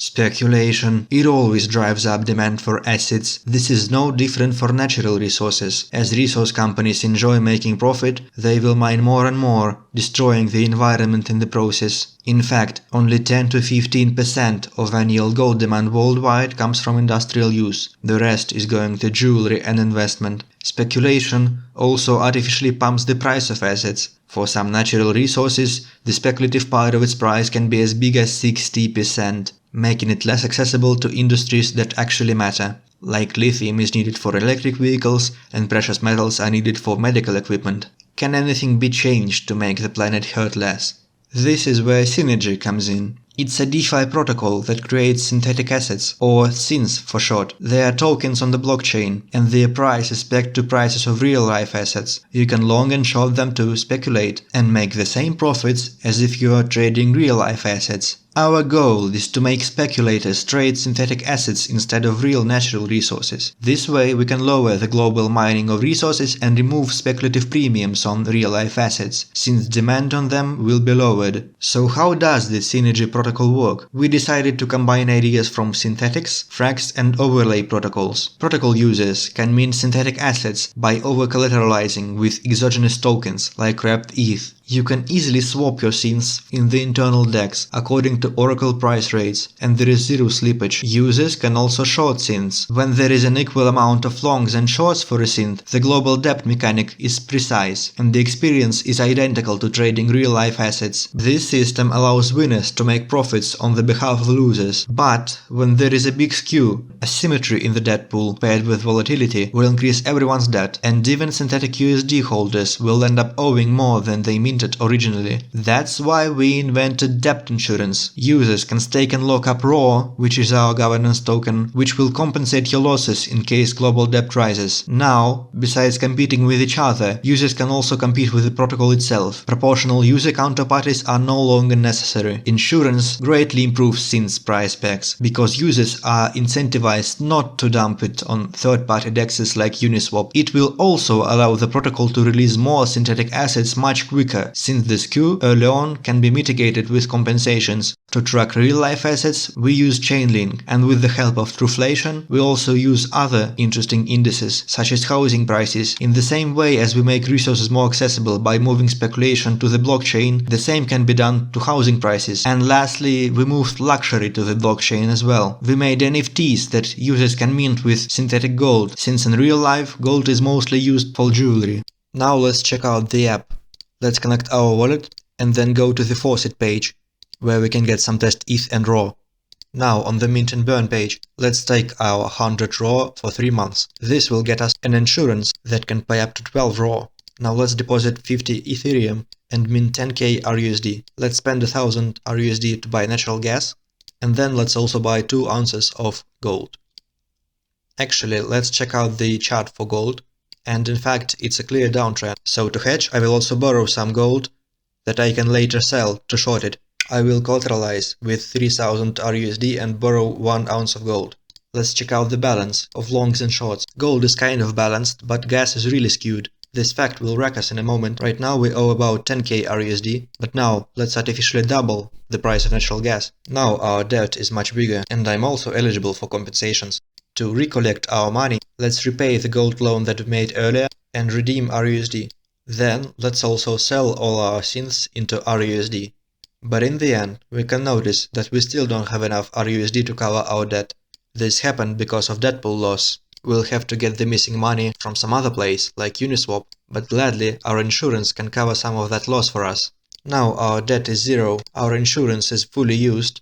Speculation. It always drives up demand for assets. This is no different for natural resources. As resource companies enjoy making profit, they will mine more and more, destroying the environment in the process. In fact, only 10 to 15% of annual gold demand worldwide comes from industrial use. The rest is going to jewelry and investment. Speculation also artificially pumps the price of assets. For some natural resources, the speculative part of its price can be as big as 60%, making it less accessible to industries that actually matter. Like lithium is needed for electric vehicles and precious metals are needed for medical equipment. Can anything be changed to make the planet hurt less? This is where Synergy comes in. It's a DeFi protocol that creates synthetic assets, or Synths for short. They are tokens on the blockchain, and their price is pegged to prices of real-life assets. You can long and short them to speculate, and make the same profits as if you are trading real-life assets. Our goal is to make speculators trade synthetic assets instead of real natural resources. This way we can lower the global mining of resources and remove speculative premiums on real-life assets, since demand on them will be lowered. So how does the Synergy protocol work? We decided to combine ideas from synthetics, frax and overlay protocols. Protocol users can mint synthetic assets by over-collateralizing with exogenous tokens like wrapped ETH. You can easily swap your synths in the internal DEX according to Oracle price rates, and there is zero slippage. Users can also short synths. When there is an equal amount of longs and shorts for a synth, the global depth mechanic is precise, and the experience is identical to trading real-life assets. This system allows winners to make profits on the behalf of losers. But when there is a big skew, asymmetry in the debt pool paired with volatility will increase everyone's debt, and even synthetic USD holders will end up owing more than they minted originally. That's why we invented debt insurance. Users can stake and lock up RAW, which is our governance token, which will compensate your losses in case global debt rises. Now, besides competing with each other, users can also compete with the protocol itself. Proportional user counterparties are no longer necessary. Insurance greatly improves Synths price pegs, because users are incentivized not to dump it on third-party dexes like Uniswap. It will also allow the protocol to release more synthetic assets much quicker, since the skew early on can be mitigated with compensations. To track real-life assets, we use Chainlink, and with the help of Trueflation, we also use other interesting indices, such as housing prices. In the same way as we make resources more accessible by moving speculation to the blockchain, the same can be done to housing prices. And lastly, we moved luxury to the blockchain as well. We made NFTs that users can mint with synthetic gold, since in real life, gold is mostly used for jewelry. Now let's check out the app. Let's connect our wallet and then go to the faucet page, where we can get some test ETH and RAW. Now on the mint and burn page, let's take our 100 RAW for 3 months. This will get us an insurance that can pay up to 12 RAW. Now let's deposit 50 Ethereum and mint 10k RUSD. Let's spend 1000 RUSD to buy natural gas, and then let's also buy 2 ounces of gold. Actually, let's check out the chart for gold. And in fact, it's a clear downtrend. So to hedge, I will also borrow some gold that I can later sell to short it. I will collateralize with 3000 RUSD and borrow 1 ounce of gold. Let's check out the balance of longs and shorts. Gold is kind of balanced, but gas is really skewed. This fact will wreck us in a moment. Right now we owe about 10k RUSD, but now let's artificially double the price of natural gas. Now our debt is much bigger, and I'm also eligible for compensations. To recollect our money, let's repay the gold loan that we made earlier and redeem RUSD. Then let's also sell all our synths into RUSD. But in the end, we can notice that we still don't have enough RUSD to cover our debt. This happened because of debt pool loss. We'll have to get the missing money from some other place, like Uniswap, but gladly our insurance can cover some of that loss for us. Now our debt is zero, our insurance is fully used,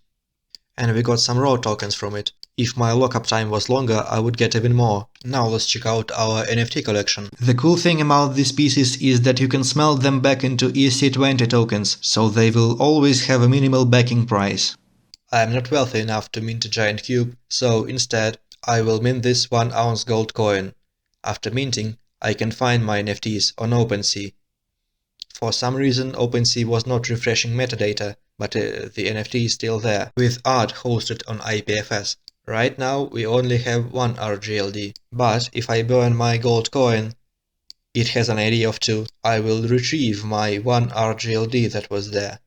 and we got some raw tokens from it. If my lockup time was longer, I would get even more. Now let's check out our NFT collection. The cool thing about these pieces is that you can smelt them back into ERC20 tokens, so they will always have a minimal backing price. I am not wealthy enough to mint a giant cube, so instead I will mint this 1 ounce gold coin. After minting, I can find my NFTs on OpenSea. For some reason OpenSea was not refreshing metadata, but the NFT is still there, with art hosted on IPFS. Right now we only have 1 RGLD, but if I burn my gold coin, it has an ID of 2. I will retrieve my 1 RGLD that was there.